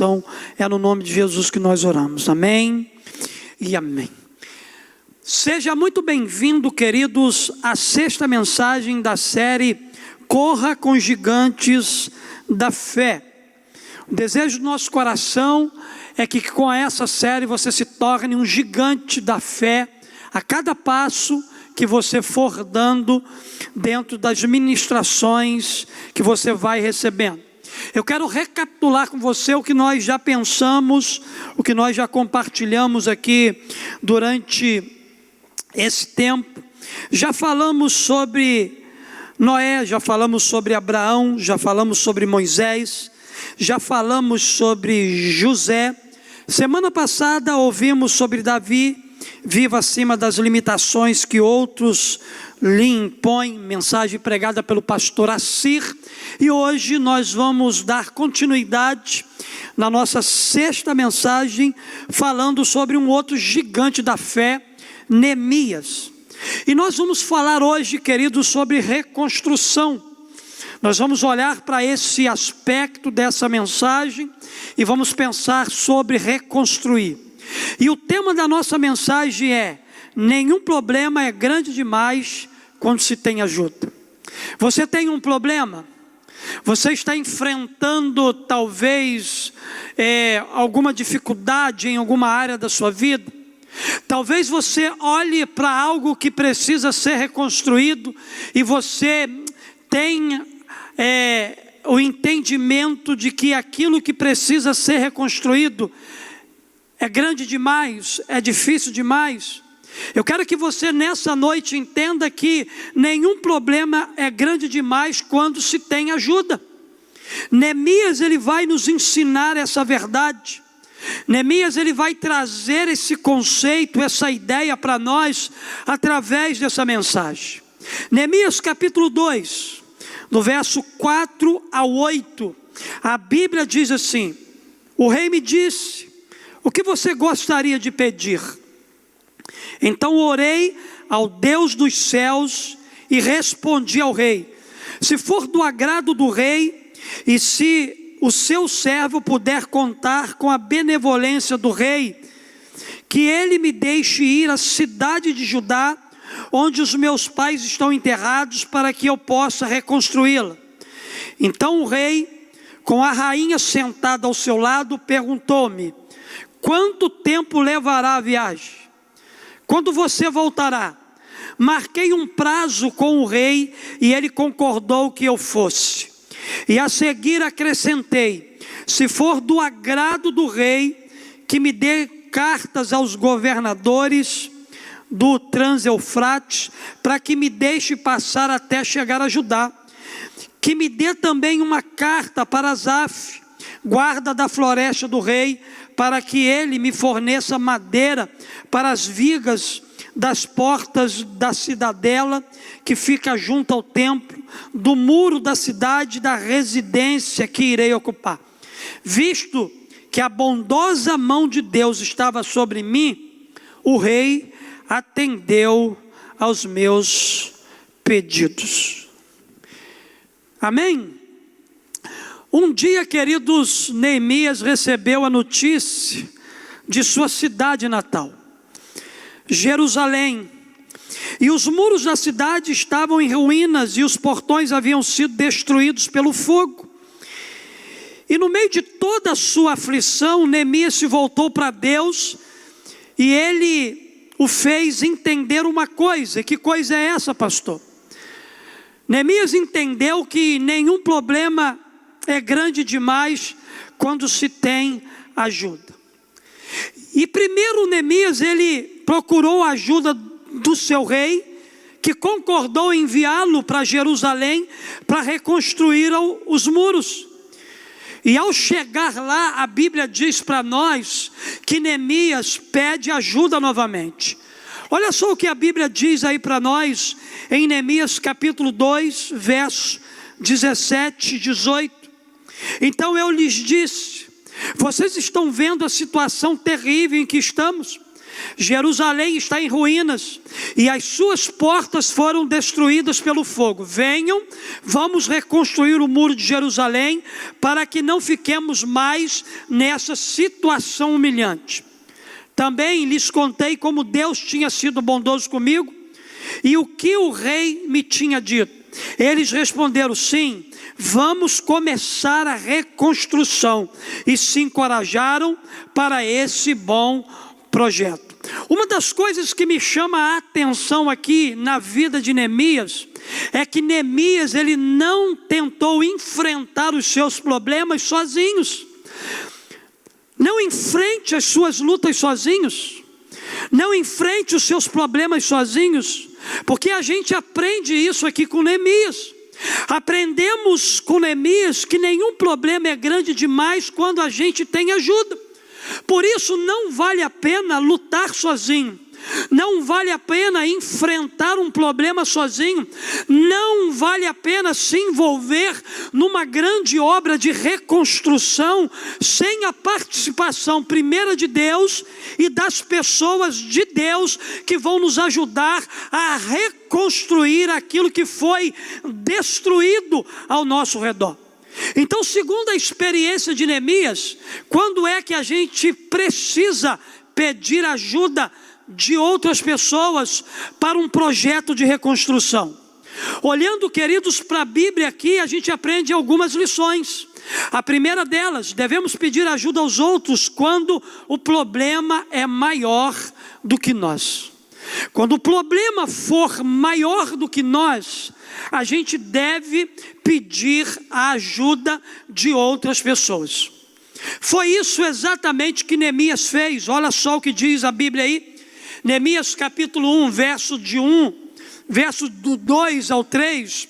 Então, é no nome de Jesus que nós oramos. Amém e amém. Seja muito bem-vindo, queridos, à sexta mensagem da série Corra com os Gigantes da Fé. O desejo do nosso coração é que com essa série você se torne um gigante da fé a cada passo que você for dando dentro das ministrações que você vai recebendo. Eu quero recapitular com você o que nós já pensamos, o que nós já compartilhamos aqui durante esse tempo. Já falamos sobre Noé, já falamos sobre Abraão, já falamos sobre Moisés, já falamos sobre José. Semana passada ouvimos sobre Davi, viva acima das limitações que outros lhe impõem, mensagem pregada pelo pastor Assir. E hoje nós vamos dar continuidade na nossa sexta mensagem, falando sobre um outro gigante da fé, Neemias. E nós vamos falar hoje, queridos, sobre reconstrução. Nós vamos olhar para esse aspecto dessa mensagem e vamos pensar sobre reconstruir. E o tema da nossa mensagem é: nenhum problema é grande demais quando se tem ajuda. Você tem um problema? Você está enfrentando talvez alguma dificuldade em alguma área da sua vida? Talvez você olhe para algo que precisa ser reconstruído e você tenha o entendimento de que aquilo que precisa ser reconstruído é grande demais, é difícil demais. Eu quero que você nessa noite entenda que nenhum problema é grande demais quando se tem ajuda. Neemias, ele vai nos ensinar essa verdade. Neemias, ele vai trazer esse conceito, essa ideia para nós através dessa mensagem. Neemias capítulo 2, do verso 4 ao 8, a Bíblia diz assim: o rei me disse: o que você gostaria de pedir? Então orei ao Deus dos céus e respondi ao rei: se for do agrado do rei, e se o seu servo puder contar com a benevolência do rei, que ele me deixe ir à cidade de Judá, onde os meus pais estão enterrados, para que eu possa reconstruí-la. Então o rei, com a rainha sentada ao seu lado, perguntou-me: quanto tempo levará a viagem? Quando você voltará? Marquei um prazo com o rei e ele concordou que eu fosse. E a seguir acrescentei: se for do agrado do rei, que me dê cartas aos governadores do Trans-Eufrates, para que me deixe passar até chegar a Judá. Que me dê também uma carta para Asaf, guarda da floresta do rei, para que ele me forneça madeira para as vigas das portas da cidadela, que fica junto ao templo, do muro da cidade, da residência que irei ocupar. Visto que a bondosa mão de Deus estava sobre mim, o rei atendeu aos meus pedidos. Amém? Um dia, queridos, Neemias recebeu a notícia de sua cidade natal, Jerusalém. E os muros da cidade estavam em ruínas e os portões haviam sido destruídos pelo fogo. E no meio de toda a sua aflição, Neemias se voltou para Deus e ele o fez entender uma coisa. Que coisa é essa, pastor? Neemias entendeu que nenhum problema é grande demais quando se tem ajuda. E primeiro Neemias, ele procurou a ajuda do seu rei, que concordou em enviá-lo para Jerusalém para reconstruir os muros. E ao chegar lá, a Bíblia diz para nós que Neemias pede ajuda novamente. Olha só o que a Bíblia diz aí para nós em Neemias capítulo 2, verso 17 e 18. Então eu lhes disse: vocês estão vendo a situação terrível em que estamos? Jerusalém está em ruínas e as suas portas foram destruídas pelo fogo. Venham, vamos reconstruir o muro de Jerusalém para que não fiquemos mais nessa situação humilhante. Também lhes contei como Deus tinha sido bondoso comigo e o que o rei me tinha dito. Eles responderam: sim, vamos começar a reconstrução, e se encorajaram para esse bom projeto. Uma das coisas que me chama a atenção aqui na vida de Neemias é que Neemias, ele não tentou enfrentar os seus problemas sozinhos. Não enfrente as suas lutas sozinhos. Não enfrente os seus problemas sozinhos, porque a gente aprende isso aqui com Neemias. Aprendemos com Neemias que nenhum problema é grande demais quando a gente tem ajuda. Por isso não vale a pena lutar sozinho. Não vale a pena enfrentar um problema sozinho. Não vale a pena se envolver numa grande obra de reconstrução sem a participação primeira de Deus e das pessoas de Deus que vão nos ajudar a reconstruir aquilo que foi destruído ao nosso redor. Então, segundo a experiência de Neemias, quando é que a gente precisa pedir ajuda de outras pessoas para um projeto de reconstrução? Olhando, queridos, para a Bíblia aqui, a gente aprende algumas lições. A primeira delas: devemos pedir ajuda aos outros quando o problema é maior do que nós. Quando o problema for maior do que nós, a gente deve pedir a ajuda de outras pessoas. Foi isso exatamente que Neemias fez. Olha só o que diz a Bíblia aí. Neemias capítulo 1, verso do 2 ao 3,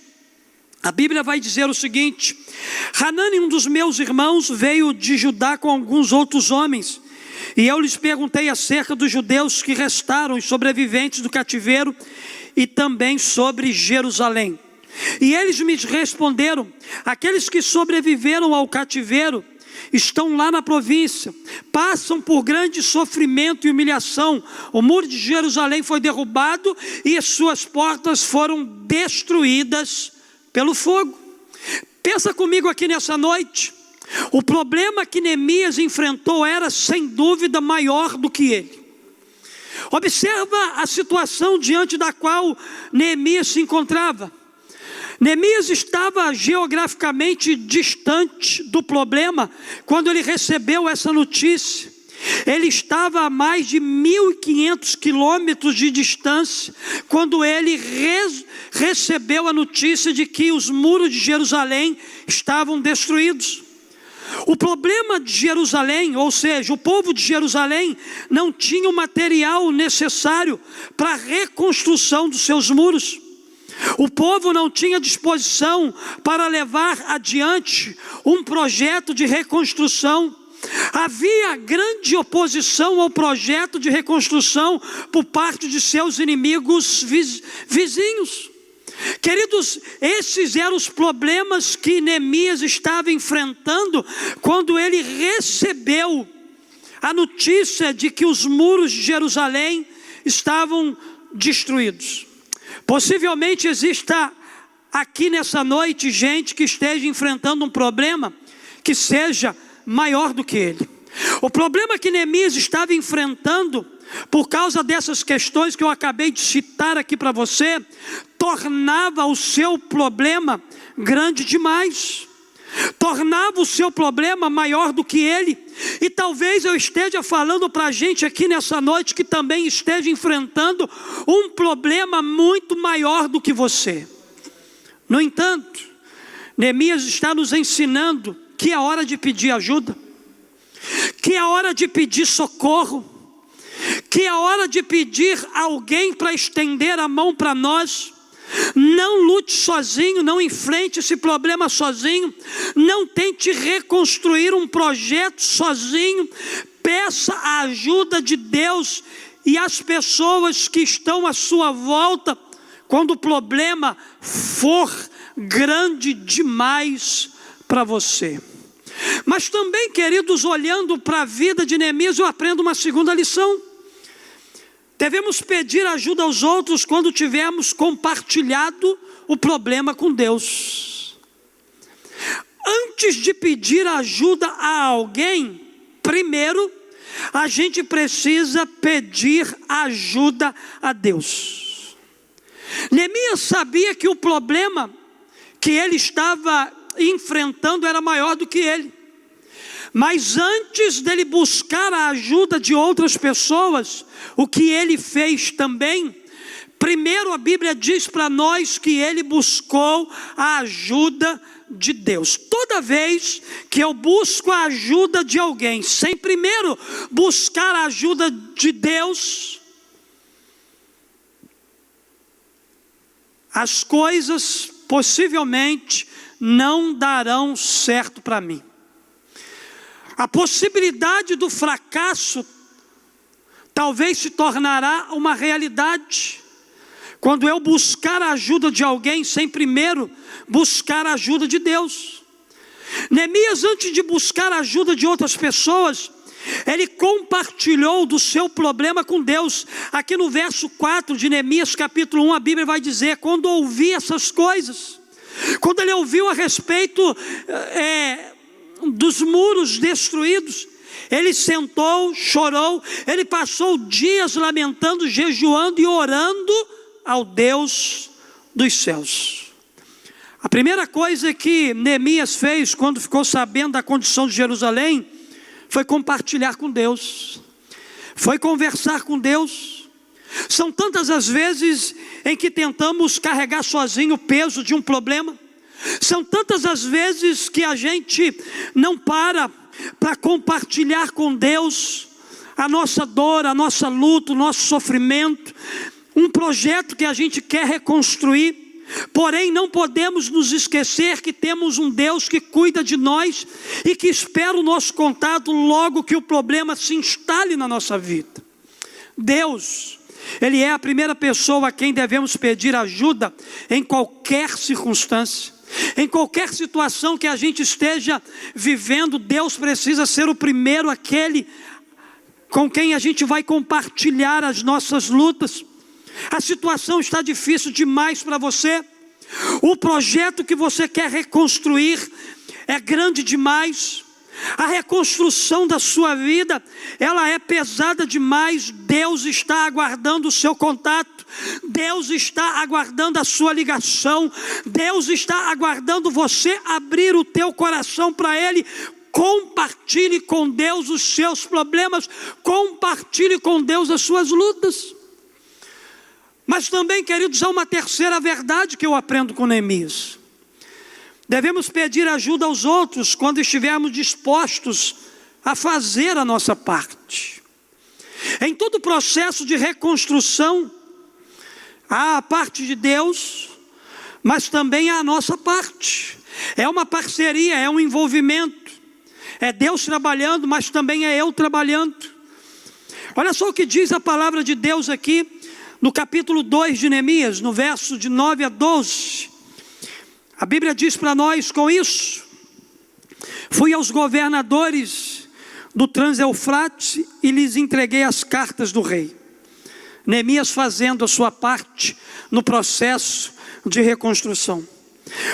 a Bíblia vai dizer o seguinte: Hanani, um dos meus irmãos, veio de Judá com alguns outros homens, e eu lhes perguntei acerca dos judeus que restaram, os sobreviventes do cativeiro, e também sobre Jerusalém. E eles me responderam: aqueles que sobreviveram ao cativeiro estão lá na província, passam por grande sofrimento e humilhação. O muro de Jerusalém foi derrubado e as suas portas foram destruídas pelo fogo. Pensa comigo aqui nessa noite. O problema que Neemias enfrentou era sem dúvida maior do que ele. Observa a situação diante da qual Neemias se encontrava. Neemias estava geograficamente distante do problema quando ele recebeu essa notícia. Ele estava a mais de 1.500 quilômetros de distância quando ele recebeu a notícia de que os muros de Jerusalém estavam destruídos. O problema de Jerusalém, ou seja, o povo de Jerusalém não tinha o material necessário para a reconstrução dos seus muros. O povo não tinha disposição para levar adiante um projeto de reconstrução. Havia grande oposição ao projeto de reconstrução por parte de seus inimigos vizinhos. Queridos, esses eram os problemas que Neemias estava enfrentando quando ele recebeu a notícia de que os muros de Jerusalém estavam destruídos. Possivelmente exista aqui nessa noite gente que esteja enfrentando um problema que seja maior do que ele. O problema que Neemias estava enfrentando, por causa dessas questões que eu acabei de citar aqui para você, tornava o seu problema grande demais. Tornava o seu problema maior do que ele. E talvez eu esteja falando para a gente aqui nessa noite que também esteja enfrentando um problema muito maior do que você. No entanto, Neemias está nos ensinando que é hora de pedir ajuda, que é hora de pedir socorro, que é hora de pedir alguém para estender a mão para nós. Não lute sozinho, não enfrente esse problema sozinho, não tente reconstruir um projeto sozinho. Peça a ajuda de Deus e as pessoas que estão à sua volta quando o problema for grande demais para você. Mas também, queridos, olhando para a vida de Neemias, eu aprendo uma segunda lição. Devemos pedir ajuda aos outros quando tivermos compartilhado o problema com Deus. Antes de pedir ajuda a alguém, primeiro, a gente precisa pedir ajuda a Deus. Neemias sabia que o problema que ele estava enfrentando era maior do que ele. Mas antes dele buscar a ajuda de outras pessoas, o que ele fez também, primeiro a Bíblia diz para nós que ele buscou a ajuda de Deus. Toda vez que eu busco a ajuda de alguém, sem primeiro buscar a ajuda de Deus, as coisas possivelmente não darão certo para mim. A possibilidade do fracasso talvez se tornará uma realidade quando eu buscar a ajuda de alguém sem primeiro buscar a ajuda de Deus. Neemias, antes de buscar a ajuda de outras pessoas, ele compartilhou do seu problema com Deus. Aqui no verso 4 de Neemias capítulo 1, a Bíblia vai dizer: quando ouvi essas coisas, quando ele ouviu a respeito dos muros destruídos, ele sentou, chorou, ele passou dias lamentando, jejuando e orando ao Deus dos céus. A primeira coisa que Neemias fez quando ficou sabendo da condição de Jerusalém foi compartilhar com Deus, foi conversar com Deus. São tantas as vezes em que tentamos carregar sozinho o peso de um problema, são tantas as vezes que a gente não para compartilhar com Deus a nossa dor, a nossa luta, o nosso sofrimento, um projeto que a gente quer reconstruir. Porém, não podemos nos esquecer que temos um Deus que cuida de nós e que espera o nosso contato logo que o problema se instale na nossa vida. Deus, Ele é a primeira pessoa a quem devemos pedir ajuda em qualquer circunstância. Em qualquer situação que a gente esteja vivendo, Deus precisa ser o primeiro, aquele com quem a gente vai compartilhar as nossas lutas. A situação está difícil demais para você, o projeto que você quer reconstruir é grande demais, a reconstrução da sua vida, ela é pesada demais. Deus está aguardando o seu contato, Deus está aguardando a sua ligação, Deus está aguardando você abrir o teu coração para Ele. Compartilhe com Deus os seus problemas, compartilhe com Deus as suas lutas. Mas também, queridos, há uma terceira verdade que eu aprendo com Neemias. Devemos pedir ajuda aos outros quando estivermos dispostos a fazer a nossa parte. Em todo o processo de reconstrução, há a parte de Deus, mas também há a nossa parte. É uma parceria, é um envolvimento. É Deus trabalhando, mas também é eu trabalhando. Olha só o que diz a palavra de Deus aqui, no capítulo 2 de Neemias, no verso de 9 a 12. A Bíblia diz para nós: com isso, fui aos governadores do Trans-Eufrates e lhes entreguei as cartas do rei. Neemias fazendo a sua parte no processo de reconstrução.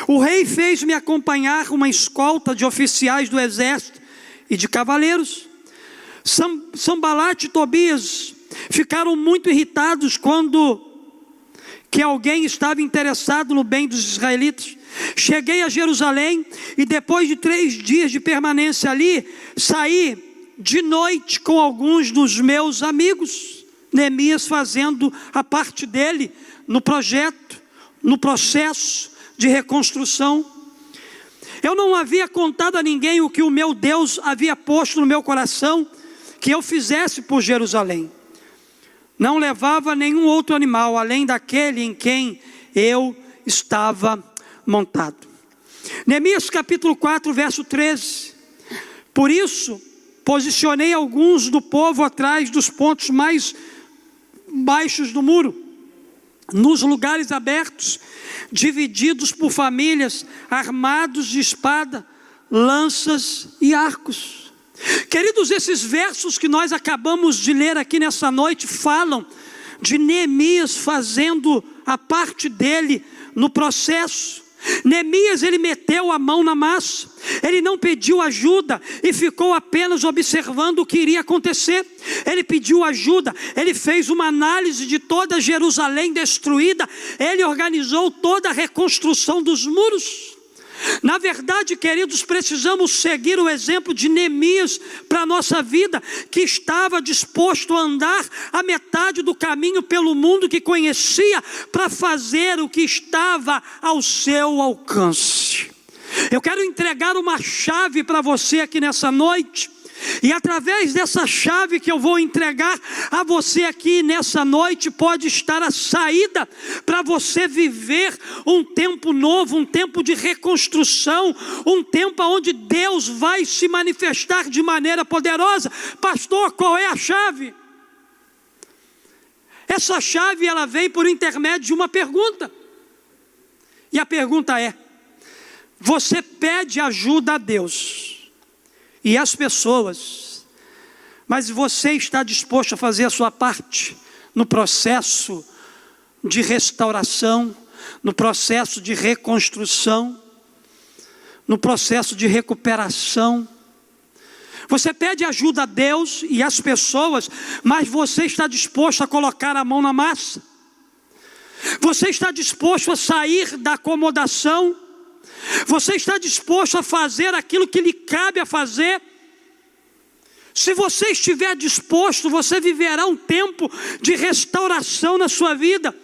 O rei fez-me acompanhar uma escolta de oficiais do exército e de cavaleiros. Sanbalat e Tobias ficaram muito irritados quando que alguém estava interessado no bem dos israelitas. Cheguei a Jerusalém e depois de 3 dias de permanência ali, saí de noite com alguns dos meus amigos. Neemias fazendo a parte dele no projeto, no processo de reconstrução. Eu não havia contado a ninguém o que o meu Deus havia posto no meu coração que eu fizesse por Jerusalém. Não levava nenhum outro animal além daquele em quem eu estava montado. Neemias capítulo 4, verso 13. Por isso, posicionei alguns do povo atrás dos pontos mais baixos do muro, nos lugares abertos, divididos por famílias, armados de espada, lanças e arcos. Queridos, esses versos que nós acabamos de ler aqui nessa noite falam de Neemias fazendo a parte dele no processo. Neemias, ele meteu a mão na massa, ele não pediu ajuda e ficou apenas observando o que iria acontecer. Ele pediu ajuda, ele fez uma análise de toda Jerusalém destruída, ele organizou toda a reconstrução dos muros. Na verdade, queridos, precisamos seguir o exemplo de Neemias para a nossa vida, que estava disposto a andar a metade do caminho pelo mundo que conhecia, para fazer o que estava ao seu alcance. Eu quero entregar uma chave para você aqui nessa noite, e através dessa chave que eu vou entregar a você aqui nessa noite, pode estar a saída para você viver um tempo novo, um tempo de reconstrução, um tempo onde Deus vai se manifestar de maneira poderosa. Pastor, qual é a chave? Essa chave, ela vem por intermédio de uma pergunta, e a pergunta é: você pede ajuda a Deus e as pessoas, mas você está disposto a fazer a sua parte no processo de restauração, no processo de reconstrução, no processo de recuperação? Você pede ajuda a Deus e as pessoas, mas você está disposto a colocar a mão na massa? Você está disposto a sair da acomodação? Você está disposto a fazer aquilo que lhe cabe a fazer? Se você estiver disposto, você viverá um tempo de restauração na sua vida.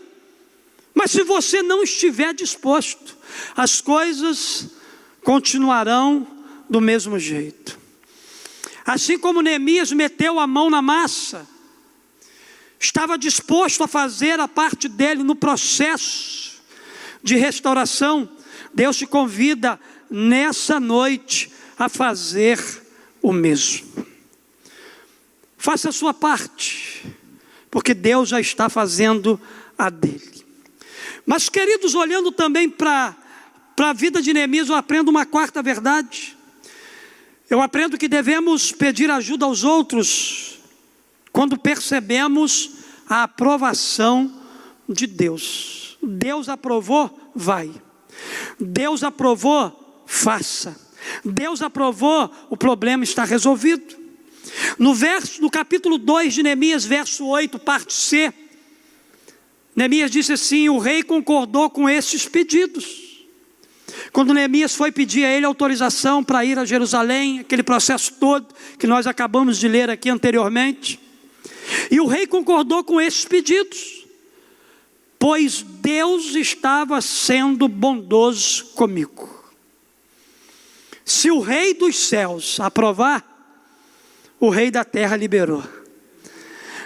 Mas se você não estiver disposto, as coisas continuarão do mesmo jeito. Assim como Neemias meteu a mão na massa, estava disposto a fazer a parte dele no processo de restauração, Deus te convida nessa noite a fazer o mesmo. Faça a sua parte, porque Deus já está fazendo a dele. Mas, queridos, olhando também para a vida de Neemias, eu aprendo uma quarta verdade. Eu aprendo que devemos pedir ajuda aos outros quando percebemos a aprovação de Deus. Deus aprovou, vai. Deus aprovou, faça. Deus aprovou, o problema está resolvido. No capítulo 2 de Neemias, verso 8, parte C, Neemias disse assim: o rei concordou com esses pedidos. Quando Neemias foi pedir a ele autorização para ir a Jerusalém, aquele processo todo que nós acabamos de ler aqui anteriormente, e o rei concordou com esses pedidos, pois Deus estava sendo bondoso comigo. Se o rei dos céus aprovar, o rei da terra liberou.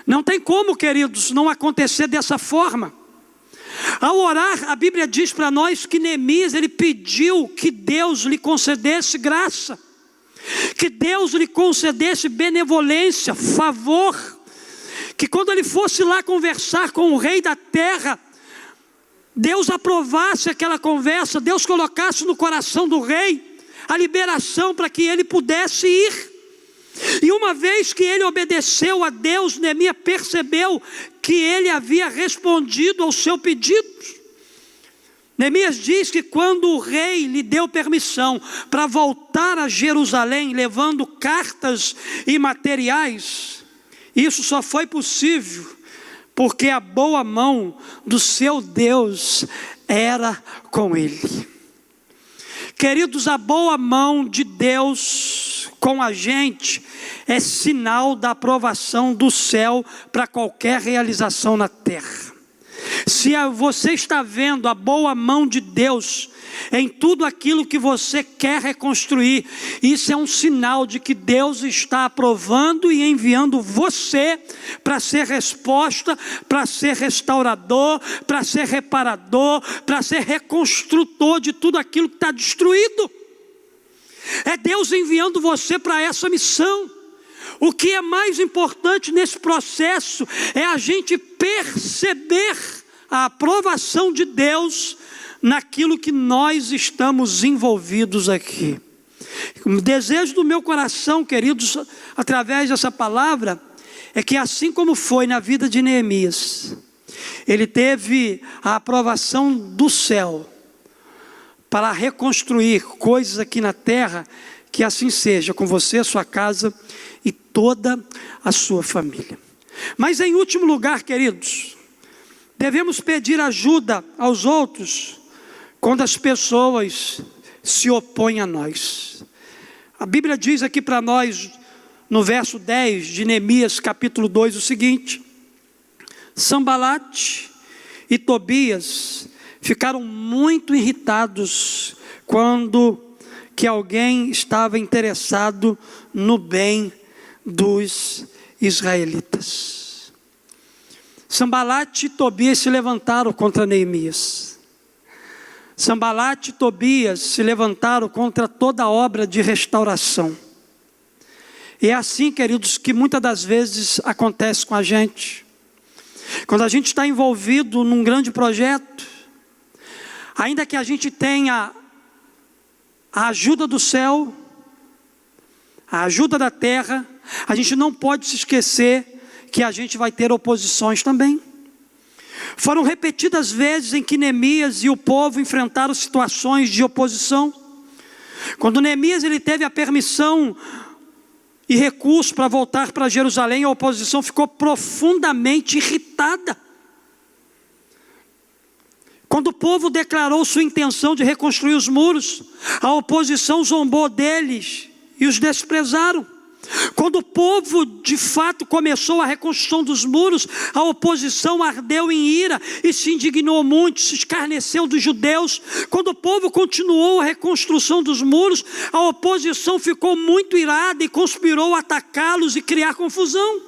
Não tem como, queridos, não acontecer dessa forma. Ao orar, a Bíblia diz para nós que Neemias, ele pediu que Deus lhe concedesse graça, que Deus lhe concedesse benevolência, favor, que quando ele fosse lá conversar com o rei da terra, Deus aprovasse aquela conversa, Deus colocasse no coração do rei a liberação para que ele pudesse ir. E uma vez que ele obedeceu a Deus, Neemias percebeu que ele havia respondido ao seu pedido. Neemias diz que quando o rei lhe deu permissão para voltar a Jerusalém, levando cartas e materiais, isso só foi possível porque a boa mão do seu Deus era com ele. Queridos, a boa mão de Deus com a gente é sinal da aprovação do céu para qualquer realização na terra. Se você está vendo a boa mão de Deus em tudo aquilo que você quer reconstruir, isso é um sinal de que Deus está aprovando e enviando você para ser resposta, para ser restaurador, para ser reparador, para ser reconstrutor de tudo aquilo que está destruído. É Deus enviando você para essa missão. O que é mais importante nesse processo é a gente perceber a aprovação de Deus naquilo que nós estamos envolvidos aqui. O desejo do meu coração, queridos, através dessa palavra, é que assim como foi na vida de Neemias, ele teve a aprovação do céu para reconstruir coisas aqui na terra, que assim seja com você, sua casa e toda a sua família. Mas em último lugar, queridos, devemos pedir ajuda aos outros quando as pessoas se opõem a nós. A Bíblia diz aqui para nós, no verso 10 de Neemias capítulo 2, o seguinte: Sambalate e Tobias ficaram muito irritados quando que alguém estava interessado no bem dos israelitas. Sambalate e Tobias se levantaram contra Neemias. Sambalate e Tobias se levantaram contra toda a obra de restauração. E é assim, queridos, que muitas das vezes acontece com a gente. Quando a gente está envolvido num grande projeto, ainda que a gente tenha a ajuda do céu, a ajuda da terra, a gente não pode se esquecer que a gente vai ter oposições também. Foram repetidas vezes em que Neemias e o povo enfrentaram situações de oposição. Quando Neemias ele teve a permissão e recurso para voltar para Jerusalém, a oposição ficou profundamente irritada. Quando o povo declarou sua intenção de reconstruir os muros, a oposição zombou deles e os desprezaram. Quando o povo de fato começou a reconstrução dos muros, a oposição ardeu em ira e se indignou muito, se escarneceu dos judeus. Quando o povo continuou a reconstrução dos muros, a oposição ficou muito irada e conspirou atacá-los e criar confusão.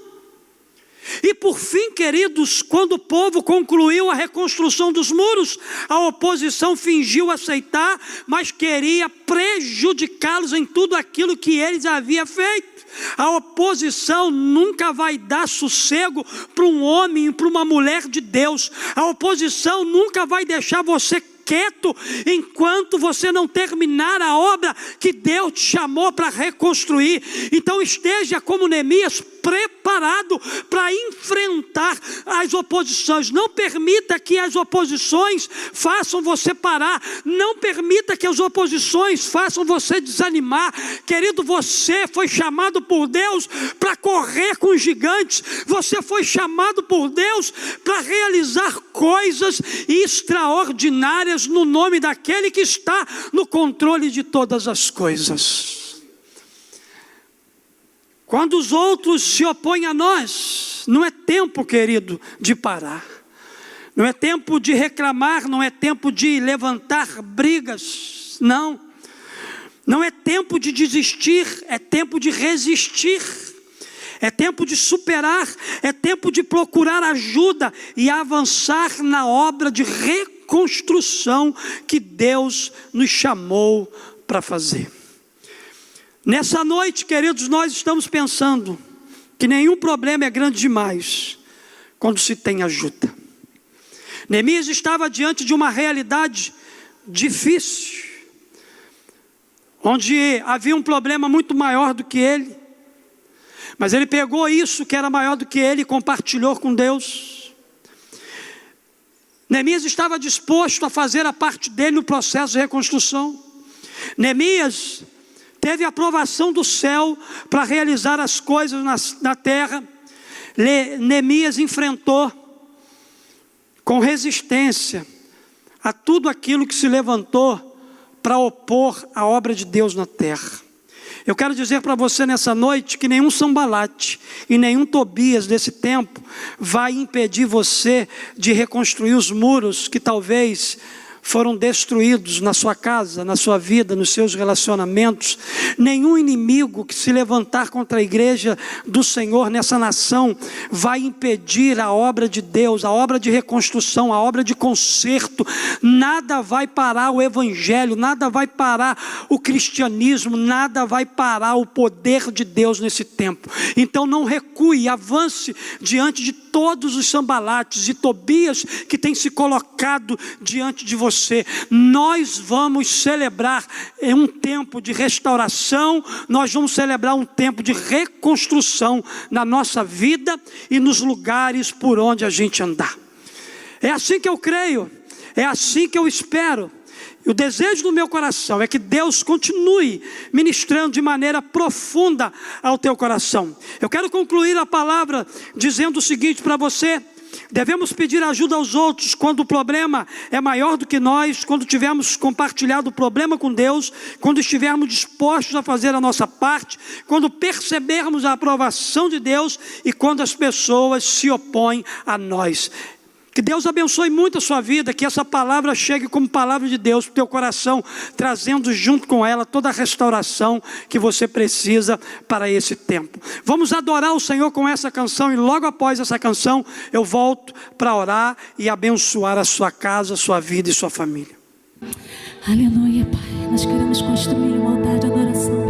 E por fim, queridos, quando o povo concluiu a reconstrução dos muros, a oposição fingiu aceitar, mas queria prejudicá-los em tudo aquilo que eles haviam feito. A oposição nunca vai dar sossego para um homem, para uma mulher de Deus. A oposição nunca vai deixar você quieto enquanto você não terminar a obra que Deus te chamou para reconstruir. Então esteja como Neemias, preparado para enfrentar as oposições. Não permita que as oposições façam você parar. Não permita que as oposições façam você desanimar. Querido, você foi chamado por Deus para correr com os gigantes. Você foi chamado por Deus para realizar coisas extraordinárias no nome daquele que está no controle de todas as coisas. Quando os outros se opõem a nós, não é tempo, querido, de parar. Não é tempo de reclamar, não é tempo de levantar brigas, não. Não é tempo de desistir, é tempo de resistir. É tempo de superar, é tempo de procurar ajuda e avançar na obra de reconstrução que Deus nos chamou para fazer. Nessa noite, queridos, nós estamos pensando que nenhum problema é grande demais quando se tem ajuda. Neemias estava diante de uma realidade difícil, onde havia um problema muito maior do que ele, mas ele pegou isso que era maior do que ele e compartilhou com Deus. Neemias estava disposto a fazer a parte dele no processo de reconstrução. Neemias teve a aprovação do céu para realizar as coisas na terra. Neemias enfrentou com resistência a tudo aquilo que se levantou para opor a obra de Deus na terra. Eu quero dizer para você nessa noite que nenhum Sambalate e nenhum Tobias desse tempo vai impedir você de reconstruir os muros que talvez foram destruídos na sua casa, na sua vida, nos seus relacionamentos. Nenhum inimigo que se levantar contra a igreja do Senhor nessa nação vai impedir a obra de Deus, a obra de reconstrução, a obra de conserto. Nada vai parar o evangelho, nada vai parar o cristianismo, nada vai parar o poder de Deus nesse tempo. Então não recue, avance diante de todos os Sambalates e Tobias que têm se colocado diante de você. Nós vamos celebrar um tempo de restauração, nós vamos celebrar um tempo de reconstrução na nossa vida e nos lugares por onde a gente andar. É assim que eu creio, é assim que eu espero. O desejo do meu coração é que Deus continue ministrando de maneira profunda ao teu coração. Eu quero concluir a palavra dizendo o seguinte para você: devemos pedir ajuda aos outros quando o problema é maior do que nós, quando tivermos compartilhado o problema com Deus, quando estivermos dispostos a fazer a nossa parte, quando percebermos a aprovação de Deus e quando as pessoas se opõem a nós. Que Deus abençoe muito a sua vida, que essa palavra chegue como palavra de Deus para o teu coração, trazendo junto com ela toda a restauração que você precisa para esse tempo. Vamos adorar o Senhor com essa canção e logo após essa canção eu volto para orar e abençoar a sua casa, a sua vida e sua família. Aleluia, Pai. Nós queremos construir um altar de adoração.